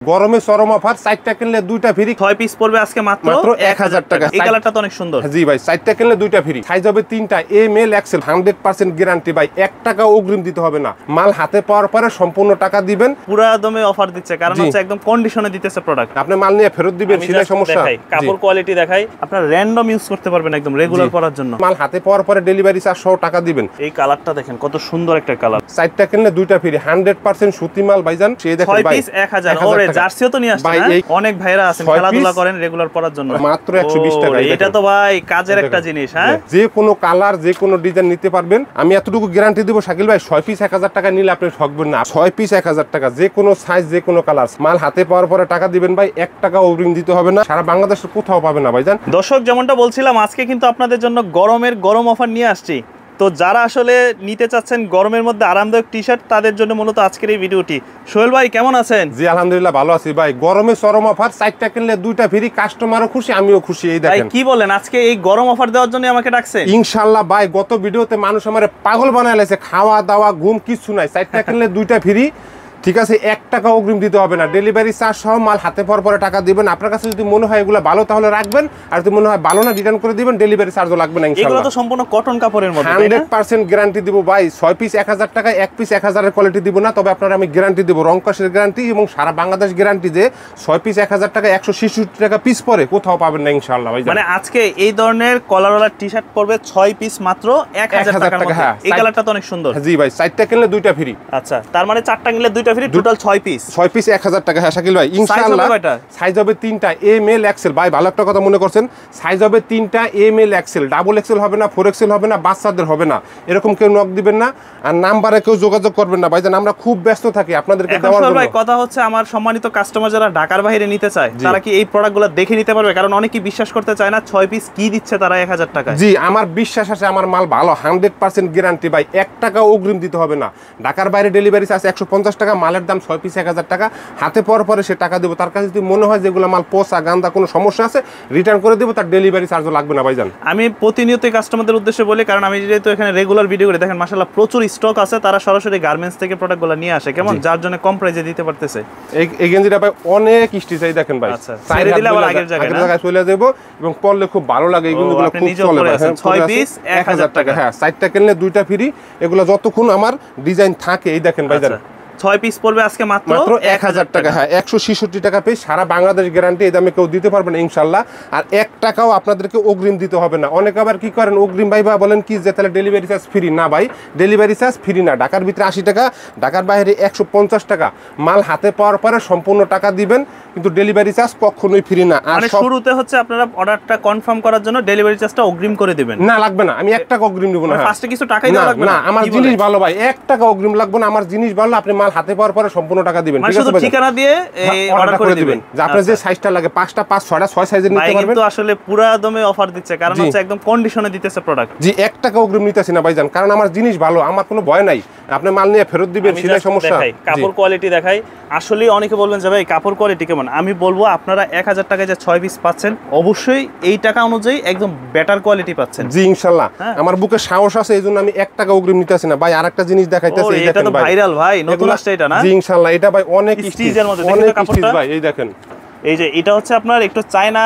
গরমে চরম অফার, 4টা কিনলে 2টা ফ্রি। 6 পিস পড়বে আজকে মাত্র 1000 টাকা। এই কালারটা তো অনেক সুন্দর। জি ভাই, 4টা কিনলে 2টা ফ্রি। সাইজ হবে 3টা, এম এল এক্সেল, 100% গ্যারান্টি ভাই। 1 টাকা অগ্রিম দিতে হবে না, মাল হাতে পাওয়ার পরে সম্পূর্ণ টাকা দিবেন। পুরা দমে অফার দিচ্ছে, কারণ হচ্ছে একদম কন্ডিশনে দিতেছে প্রোডাক্ট। আপনি মাল নিয়ে ফেরত দিবেন, সেটাই সমস্যা। কাপড় কোয়ালিটি দেখাই, আপনারা র‍্যান্ডম ইউজ করতে পারবেন একদম রেগুলার পরার জন্য। মাল হাতে পাওয়ার পরে ডেলিভারি চার্জ সহ টাকা দিবেন। এই কালারটা দেখেন কত সুন্দর একটা কালার। 4টা কিনলে 2টা ফ্রি, 100% সুতি মাল ভাইজান। সেই দেখেন ভাই, 6 পিস 1000। ওরে জার্সিও তো নিয়ে আসছে ভাই। অনেক ভাইরা আছেন খেলাধুলা করেন রেগুলার পরার জন্য, মাত্র 120 টাকা। এটা তো ভাই কাজের একটা জিনিস। হ্যাঁ, যে কোনো কালার, যে কোনো ডিজাইন নিতে পারবেন। আমি এতটুকু গ্যারান্টি দেব শাকিল ভাই, 6 পিস 1000 টাকা নিলে আপনি ঠকবেন না। 6 পিস 1000 টাকা, যে কোনো সাইজ, যে কোনো কালার, মাল হাতে পাওয়ার পরে টাকা দিবেন ভাই। 1 টাকা অগ্রিম দিতে হবে না, সারা বাংলাদেশে কোথাও পাবে না ভাইজান। দর্শক, যেমনটা বলছিলাম, আজকে কিন্তু আপনাদের জন্য গরম অফার নিয়ে আসছি। তো যারা আসলে নিতে চাচ্ছেন গরমের মধ্যে আরামদায়ক টি শার্ট, তাদের জন্য মূলত আজকের এই ভিডিওটি। সোহেল ভাই কেমন আছেন? জি আলহামদুলিল্লাহ ভালো আছি ভাই। গরমে চরম অফার, 4টা কিনলে 2টা ফ্রি। কাস্টমারও খুশি, আমিও খুশি। এই দেখেন, কি বলেন, আজকে এই গরম অফার দেওয়ার জন্য আমাকে ডাকছে? ইনশাআল্লাহ ভাই। গত ভিডিওতে মানুষ আমারে পাগল বানায় লাইছে, খাওয়া দাওয়া ঘুম কিছু নাই। 4টা কিনলে 2টা ফ্রি, ঠিক আছে। 1 টাকা অগ্রিম দিতে হবে না, ডেলিভারি চার্জ সহ মাল হাতে পাওয়ার পরে টাকা দিবেন। আপনার কাছে যদি মনে হয় এগুলো ভালো তাহলে রাখবেন, আর যদি মনে হয় ভালো না রিটার্ন করে দিবেন, ডেলিভারি চার্জও লাগবে না ইনশাআল্লাহ। এগুলো তো সম্পূর্ণ কটন কাপড়ের মধ্যে, 100% গ্যারান্টি দিব ভাই। 6 পিস 1000 টাকা, 1 পিস 1000 এর কোয়ালিটি দিব না, তবে আপনারা আমি গ্যারান্টি দেব, রংকশের গ্যারান্টি এবং সারা বাংলাদেশ গ্যারান্টি। যে 6 পিস 1000 টাকা 166 টাকা পিস পরে কোথাও পাবেন না ইনশাআল্লাহ ভাই। মানে আজকে এই ধরনের কলারওয়ালা টি শার্ট পড়বে 6 পিস মাত্র 1000 টাকার মধ্যে। এই কালারটা তো অনেক সুন্দর। জি ভাই, 4টা কিনলে 2টা ফ্রি। আচ্ছা, তার মানে 4টা কিনলে 2টা ফ্রি, টোটাল 6 পিস। 6 পিস 1000 টাকা। হ্যাঁ শাকিল ভাই, ইনশাআল্লাহ। সাইজ হবে 3টা, এম এল এক্সেল। ভাই ভালো একটা কথা মনে করছেন, সাইজ হবে 3টা, M L XL. Double XL হবে না, 4 এক্সেল হবে না, বাচ্চাদের হবে না। এরকম কেউ নক দিবেন না, আর নাম্বারে কেউ যোগাযোগ করবেন না ভাইজান। আমরা খুব ব্যস্ত থাকি আপনাদেরকে দেওয়ার জন্য। ভাই কথা হচ্ছে, আমার সম্মানিত কাস্টমার যারা ঢাকার বাইরে নিতে চায়, তারা কি এই প্রোডাক্টগুলো দেখে নিতে পারবে? কারণ অনেকেই বিশ্বাস করতে চায় না 6 পিস কি দিচ্ছে তারা 1000 টাকা। জি, আমার বিশ্বাস আছে, আমার মাল ভালো, 100% গ্যারান্টি ভাই। 1 টাকা অগ্রিম দিতে হবে না। ঢাকার বাইরে ডেলিভারি চার্জ 150 টাকা, মালের দাম 6 পিস 1000 টাকা। হাতে পাওয়ার পরে সে টাকা দেবো। তার কাছে যদি মনে হয় যেগুলো মাল পোষা গান্দা, কোনো সমস্যা আছে, রিটার্ন করে দেবো, তার ডেলিভারি চার্জও লাগবে না ভাইজান। আমি প্রতিনিয়ত কাস্টমারদের উদ্দেশ্যে বলি, কারণ আমি যেহেতু এখানে রেগুলার ভিডিও করে, দেখেন মাশাআল্লাহ প্রচুর স্টক আছে। তারা সরাসরি গার্মেন্টস থেকে প্রোডাক্টগুলো নিয়ে আসে, কেমন, যার জন্য কম প্রাইসে দিতে পারতেছে। এই গেঞ্জিটা ভাই অনেক স্টিচ, এই দেখেন ভাই। আচ্ছা, ছেড়ে দিলে আবার আগের জায়গায় চলে যাব এবং পরলে খুব ভালো লাগে। এই গেঞ্জিগুলো খুব চলে ভাই। 6 পিস 1000 টাকা। হ্যাঁ, 4টা কিনলে 2টা ফ্রি। এগুলো যতক্ষণ আমার ডিজাইন থাকে, এই দেখেন ভাইজান। 6 পিস পড়বে আজকে মাত্র 1000 টাকা। হ্যাঁ, 166 টাকা পেয়ে সারা বাংলাদেশ গ্যারান্টি। এই দামে কেউ দিতে পারবে না ইনশাআল্লাহ। আর 1 টাকাও আপনাদেরকে অগ্রিম দিতে হবে না। অনেকে আবার কি করেন, অগ্রিম ভাই বলেন কি যে তাহলে ডেলিভারি চার্জ ফ্রি। না ভাই, ডেলিভারি চার্জ ফ্রি না। ঢাকার ভিতরে 80 টাকা, ঢাকার বাইরে 150 টাকা। মাল হাতে পাওয়ার পরে সম্পূর্ণ টাকা দিবেন, কিন্তু ডেলিভারি চার্জ কখনোই ফ্রি না। আর শুরুতে হচ্ছে আপনারা অর্ডারটা কনফার্ম করার জন্য ডেলিভারি চার্জটা অগ্রিম করে দিবেন। না, লাগবে না, আমি 1 টাকা অগ্রিম দেব না। ফার্স্টে কিছু টাকাই দেওয়া লাগবে না। আমার জিনিস ভালো ভাই, 1 টাকা অগ্রিম লাগবে না। আমার জিনিস ভালো, আপনি মাল হাতে পাওয়ার পরে সম্পূর্ণ টাকা দিবেন। ঠিক আছে, ঠিকানা দিয়ে অর্ডার করে দিবেন। যে আপনার যে সাইজটা লাগে, 5টা 5 6টা 6 সাইজের নিতে পারবেন। কিন্তু আসলে পুরা দমে অফার দিচ্ছে, কারণ হচ্ছে একদম কন্ডিশনে দিতেছে প্রোডাক্ট। জি, 1 টাকা অগ্রিম নিতেছি না ভাইজান, কারণ আমার জিনিস ভালো, আমার কোনো ভয় নাই। আপনি মাল নিয়ে ফেরত দিবেন, সেটাই সমস্যা। কাপড় কোয়ালিটি দেখাই। আসলে অনেকে বলবেন যে ভাই কাপড় কোয়ালিটি কেমন, আমি বলবো আপনারা 1000 টাকায় যে 6 পিস পাচ্ছেন, অবশ্যই এই টাকা অনুযায়ী একদম বেটার কোয়ালিটি পাচ্ছেন। জি ইনশাআল্লাহ। আমার বুকে সাহস আছে, এইজন্য আমি 1 টাকা অগ্রিম নিতেছি না ভাই। আরেকটা জিনিস দেখাইতেছি, এই দেখেন ভাই, ভাইরাল ভাই, নতুন আসছে এটা না? জি ইনশাআল্লাহ। এটা ভাই অনেক স্টিচের মধ্যে, অনেক স্টিচ ভাই। এই দেখেন, এই যে এটা হচ্ছে আপনার একটু চায়না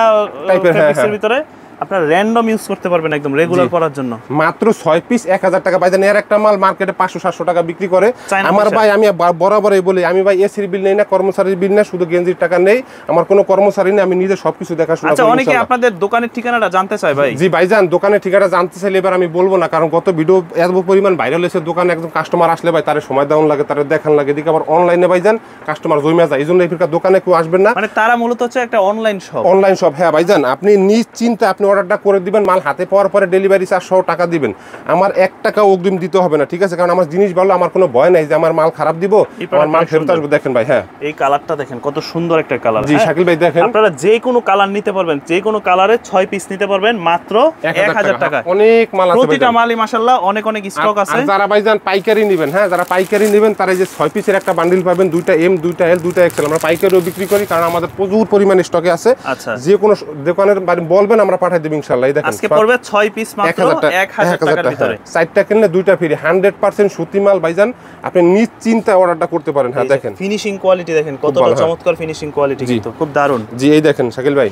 টাইপের ভিতরে, আপনারা র‍্যান্ডম ইউজ করতে পারবেন একদম রেগুলার পরার জন্য। মাত্র 6 পিস 1000 টাকা ভাইজান। এর একটা মাল মার্কেটে 500-700 টাকা বিক্রি করে। আমার ভাই, আমি বরাবরই বলি, আমি ভাই এসির বিল নেই না, কর্মচারীর বিল না, শুধু গেঞ্জির টাকা নেই। আমার কোনো কর্মচারী নেই, আমি নিজে সবকিছু দেখাশোনা করি। আচ্ছা, অনেকে আপনাদের দোকানের ঠিকানাটা জানতে চায় ভাই। জি ভাইজান, দোকানের ঠিকানা জানতে চাইলে এবার আমি বলবো না, কারণ গত ভিডিও এত পরিমাণ ভাইরাল হয়েছে। দোকানে একদম কাস্টমার আসলে ভাই তার সময় দেওয়ান লাগে, তার দেখান লাগে। এদিকে আবার অনলাইনে ভাইজান কাস্টমার জমে যায়, এই জন্য এই দোকানে কেউ আসবেন না। মানে তারা মূলত হচ্ছে একটা অনলাইন শপ। অনলাইন শপ, হ্যাঁ ভাইজান। আপনি নিশ্চিন্তে আপনি অর্ডারটা করে দিবেন, মাল হাতে পাওয়ার পরে ডেলিভারি চার্জ সহ টাকা দিবেন। আমার 1 টাকা অগ্রিম দিতে হবে না, ঠিক আছে? কারণ আমার জিনিস ভালো, আমার কোনো ভয় নাই যে আমার মাল খারাপ দিব, আমার মাল ফেরত আসবে। দেখেন ভাই, হ্যাঁ, এই কালারটা দেখেন কত সুন্দর একটা কালার। জি শাকিল ভাই দেখেন, আপনারা যে কোনো কালার নিতে পারবেন, যে কোনো কালারে 6 পিস নিতে পারবেন মাত্র 1000 টাকা। অনেক মাল আছে, প্রতিটা মালই মাশাআল্লাহ অনেক স্টক আছে। আর যারা ভাইজান পাইকারি নেবেন, হ্যাঁ, যারা পাইকারি নেবেন তারা যে 6 পিসের একটা বান্ডিল পাবেন, 2টা এম, 2টা এল, 2টা এক্সেল। আমরা পাইকারিও বিক্রি করি, কারণ আমাদের প্রচুর পরিমাণে স্টকে আছে। আচ্ছা, যে কোনো দোকানের বলবেন, আমরা পাঠাই পাঠিয়ে দেব ইনশাআল্লাহ। এই দেখেন আজকে পড়বে 6 পিস মাত্র 1000 টাকার ভিতরে। সাইডটা কিনলে দুইটা ফ্রি, 100% সুতি মাল ভাইজান, আপনি নিশ্চিন্তে অর্ডারটা করতে পারেন। হ্যাঁ দেখেন ফিনিশিং কোয়ালিটি দেখেন কতটা চমৎকার ফিনিশিং কোয়ালিটি, কিন্তু খুব দারুণ। জি এই দেখেন শাকিল ভাই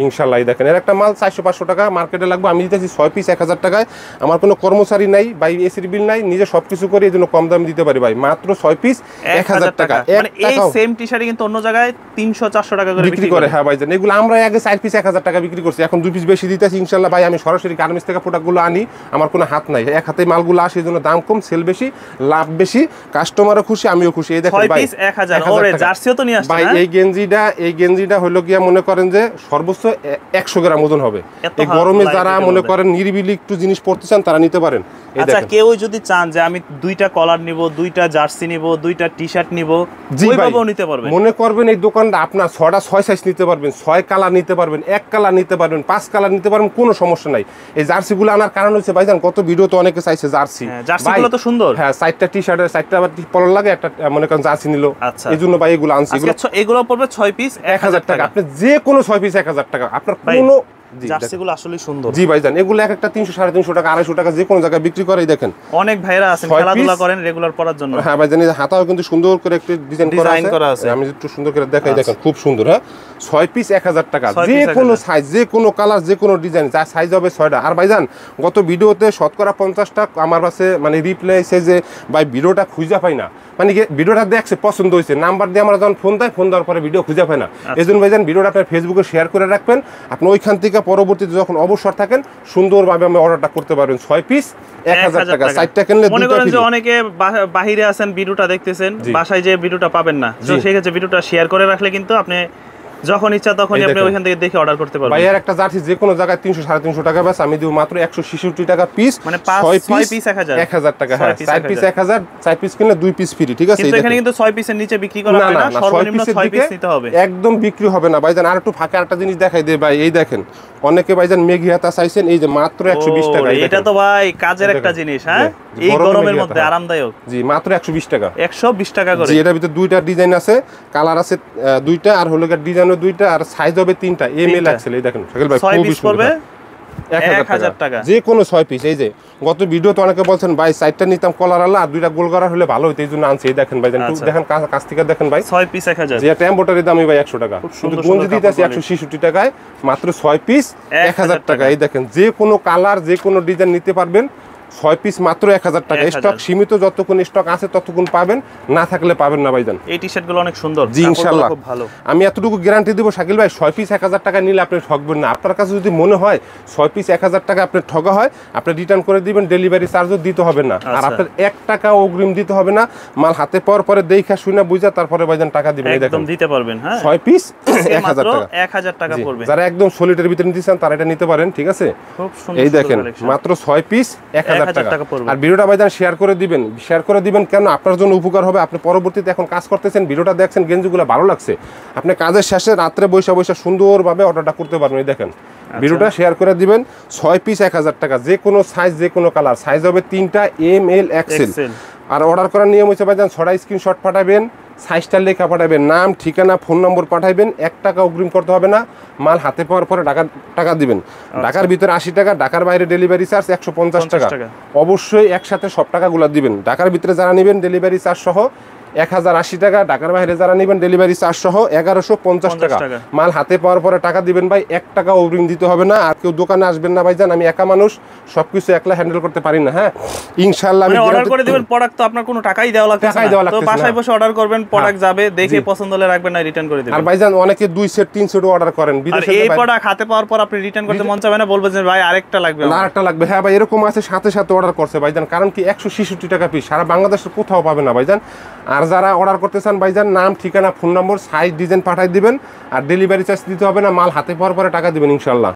ইনশাআল্লাহ। এই দেখেন এর একটা মাল 400-500 টাকা মার্কেটে লাগবে, আমি দিতেছি 6 পিস 1000 টাকায়। আমার কোনো কর্মচারী নাই ভাই, এসির বিল নাই, নিজে সবকিছু করে এজন্য কম দামে দিতে পারি ভাই, মাত্র 6 পিস 1000 টাকা। মানে এই সেম টি-শার্টই কিন্তু অন্য জায়গায় 300-400 টাকা করে বিক্রি করে। হ্যাঁ ভাইজান এগুলো আমরা আগে 4 পিস 1000 টাকা বিক্রি করছি, এখন 2 পিস বেশি দিতেছি ইনশাআল্লাহ ভাই। আমি সরাসরি গার্মেন্টস থেকে প্রোডাক্টগুলো আনি, আমার কোনো হাত নাই, এক হাতে মালগুলো আসে, এজন্য দাম কম, সেল বেশি, লাভ বেশি, কাস্টমারও খুশি, আমিও খুশি। এই দেখেন ভাই 1000 ওরে জার্সিও তো নিয়ে আসছে ভাই। এই গেঞ্জিটা হলো গিয়া মনে করেন যে সর্বোচ্চ 100 গ্রাম ওজন হবে। এই গরমে যারা মনে করেন নিরিবিলি একটু জিনিস পড়তে চান তারা নিতে পারেন। আচ্ছা কেউ যদি চান যে আমি 2টা কলার নিব, 2টা জার্সি নিব, 2টা টি-শার্ট নিব, ওইভাবেও নিতে পারবেন। মনে করবেন এই দোকানটা আপনার 6টা 6 সাইজ নিতে পারবেন, 6 কালার নিতে পারবেন, 1 কালার নিতে পারবেন, 5 কালার নিতে পারবেন, কোনো সমস্যা নাই। এই জার্সিগুলো আনার কারণ হচ্ছে ভাইজান কত ভিডিও তো অনেকে চাইছে জার্সি, জার্সিগুলো তো সুন্দর। হ্যাঁ 4টা টি-শার্টের 4টা আবার পলার লাগে, একটা মনে করেন জার্সি নিল, এইজন্য ভাই এগুলো আনছি। এগুলো পড়বে 6 পিস 1000 টাকা। আপনি যে কোনো 6 পিস 1000 টাকা, আপনার কোনো জার্সিগুলো আসলে সুন্দর। জি ভাইজান এগুলো এক একটা 300-350 টাকা 250 টাকা যে কোনো জায়গায় বিক্রি করে। দেখেন অনেক ভাইরা আছেন খেলাধুলা করেন রেগুলার পরার জন্য। হ্যাঁ ভাইজান এই হাতাও কিন্তু সুন্দর করে একটু ডিজাইন করা আছে, আমি একটু সুন্দর করে দেখাই। দেখেন খুব সুন্দর। হ্যাঁ 6 পিস 1000 টাকা, যে কোনো সাইজ, যে কোনো কালার, যে কোনো ডিজাইন, যা সাইজ হবে 6টা। আর ভাইজান গত ভিডিওতে শতকরা 50টা আমার কাছে মানে রিপ্লাই এসে যে ভাই ভিডিওটা খুঁজে পাই না, মানে ভিডিওটা দেখছে পছন্দ হয়েছে, নাম্বার দিয়ে আমরা যখন ফোন দেওয়ার পরে ভিডিও খুঁজে পাই না। এই জন্য ভাইজান ভিডিওটা আপনার ফেসবুকে শেয়ার করে রাখবেন, আপনি ওইখান থেকে পরবর্তীতে যখন অবসর থাকেন সুন্দরভাবে আমি অর্ডারটা করতে পারবেন। 6 পিস 1000 টাকা, সাইডটা কিনলে মনে করেন যে অনেকে বাহিরে আছেন ভিডিওটা দেখতেছেন, বাসায় যে ভিডিওটা পাবেন না, তো সেই ক্ষেত্রে ভিডিওটা শেয়ার করে রাখলে কিন্তু আপনি যখন ইচ্ছা তখনই আপনি ওইখান থেকে দেখে অর্ডার করতে পারবেন। ভাইয়ার একটা জার্সি যে কোনো জায়গায় 300-350 টাকা বাস, আমি দিব মাত্র 166 টাকা পিস, মানে 6 পিস 1000 টাকা। হ্যাঁ 4 পিস 1000, 4 পিস কিনলে 2 পিস ফ্রি। ঠিক আছে, কিন্তু এখানে কিন্তু 6 পিসের নিচে বিক্রি করা হয় না, সর্বনিম্ন 6 পিস নিতে হবে, একদম বিক্রি হবে না ভাইজান। আর একটু ফাঁকা একটা জিনিস দেখাই দে ভাই, এই দেখেন অনেকে ভাইজান মেঘি হাতা চাইছেন, এই যে মাত্র 120 টাকা। এটা তো ভাই কাজের একটা জিনিস। হ্যাঁ এই গরমের মধ্যে আরামদায়ক। জি মাত্র 120 টাকা, 120 টাকা করে। জি এটার ভিতরে 2টা ডিজাইন আছে, কালার আছে 2টা, আর হলো ডিজাইনও 2টা, আর সাইজ হবে 3টা, এম এল এক্সেল। এই দেখেন শাকিল ভাই খুবই সুন্দর, 1000 টাকা যে কোনো 6 পিস। এই যে গত ভিডিওতে অনেকে বলছেন ভাই 4টা নিতাম কলার আলা আর 2টা গোল করা হলে ভালো হতো, এই জন্য আনছি। এই দেখেন ভাই দেখেন কাছ থেকে দেখেন ভাই 6 পিস 1000, যে এটা এমব্রয়ডারি দামই ভাই 100 টাকা, কিন্তু গঞ্জি দিতেছি 166 টাকায়, মাত্র 6 পিস 1000 টাকা। এই দেখেন যে কোনো কালার, যে কোনো ডিজাইন নিতে পারবেন, 6 পিস মাত্র 1000 টাকা। স্টক সীমিত, যতক্ষণ স্টক আছে ততক্ষণ পাবেন, না থাকলে পাবেন না ভাইজান। এই টি-শার্ট গুলো অনেক সুন্দর, জি ইনশাআল্লাহ খুব ভালো। আমি এতটুকু গ্যারান্টি দেব শাকিল ভাই, 6 পিস 1000 টাকা নিলে আপনি ঠকবেন না। আপনার কাছে যদি মনে হয় 6 পিস 1000 টাকা আপনি ঠকা হয়, আপনি রিটার্ন করে দিবেন, ডেলিভারি চার্জও দিতে হবে না, আর আপনার 1 টাকা অগ্রিম দিতে হবে না। মাল হাতে পাওয়ার পরে দেখা শুনে বুঝা তারপরে ভাইজান টাকা দিবেন। এই দেখেন একদম দিতে পারবেন। হ্যাঁ 6 পিস 1000 টাকা, 1000 টাকা পড়বে। যারা একদম সলিডের ভিতরে নিতে চান তারা এটা নিতে পারেন। ঠিক আছে, খুব সুন্দর। এই দেখেন মাত্র 6 পিস 1000 টাকা পড়বে। আর ভিডিওটা ভাইজান শেয়ার করে দিবেন কেন আপনার জন্য উপকার হবে। আপনি পরবর্তীতে এখন কাজ করতেছেন, ভিডিওটা দেখছেন, গেঞ্জিগুলো ভালো লাগছে, আপনি কাজের শেষে রাত্রে বসে সুন্দরভাবে অর্ডারটা করতে পারবেন। এই দেখেন ভিডিওটা শেয়ার করে দিবেন, 6 পিস 1000 টাকা, যে কোনো সাইজ, যে কোনো কালার, সাইজ হবে 3টা, এম এল এক্সেল। আর অর্ডার করার নিয়ম হচ্ছে ভাইজান 6টা স্ক্রিনশট পাঠাবেন, সাইজটা লেখা পাঠাবেন, নাম, ঠিকানা, ফোন নম্বর পাঠাবেন, 1 টাকা অগ্রিম করতে হবে না। মাল হাতে পাওয়ার পরে টাকা দিবেন। ঢাকার ভিতরে 80 টাকা, ঢাকার বাইরে ডেলিভারি চার্জ 150 টাকা। অবশ্যই একসাথে সব টাকাগুলো দিবেন। ঢাকার ভিতরে যারা নেবেন ডেলিভারি চার্জ সহ 1080 টাকা, ঢাকার বাইরে যারা নেবেন ডেলিভারি চার্জ সহ 1150 টাকা। মাল হাতে পাওয়ার পরে টাকা দিবেন ভাই, 1 টাকা অগ্রিম দিতে হবে না। আর কেউ দোকানে আসবেন না ভাইজান, আমি একা মানুষ, সবকিছু একলা হ্যান্ডেল করতে পারি না। হ্যাঁ ইনশাআল্লাহ আমি অর্ডার করে দিবেন, প্রোডাক্ট তো আপনার কোনো টাকাই দেওয়া লাগবে না, তো বাসায় বসে অর্ডার করবেন, প্রোডাক্ট যাবে, দেখে পছন্দ হলে রাখবেন, না রিটার্ন করে দিবেন। আর ভাইজান অনেকে 2 সেট 3 সেট অর্ডার করেন বিদেশে, এই প্রোডাক্ট হাতে পাওয়ার পর আপনি রিটার্ন করতে মন চাবে না, বলবেন যে ভাই আরেকটা লাগবে, আরেকটা লাগবে। হ্যাঁ ভাই এরকম আছে, সাথে অর্ডার করছে ভাইজান, কারণ কি 166 টাকা পিস, সারা বাংলাদেশে কোথাও পাবে না ভাইজান। আর যারা অর্ডার করতে চান ভাইজান, নাম, ঠিকানা, ফোন নম্বর, সাইজ, ডিজাইন পাঠাই দিবেন, আর ডেলিভারি চার্জ দিতে হবে না। মাল হাতে পাওয়ার পরে টাকা দিবেন ইনশাআল্লাহ।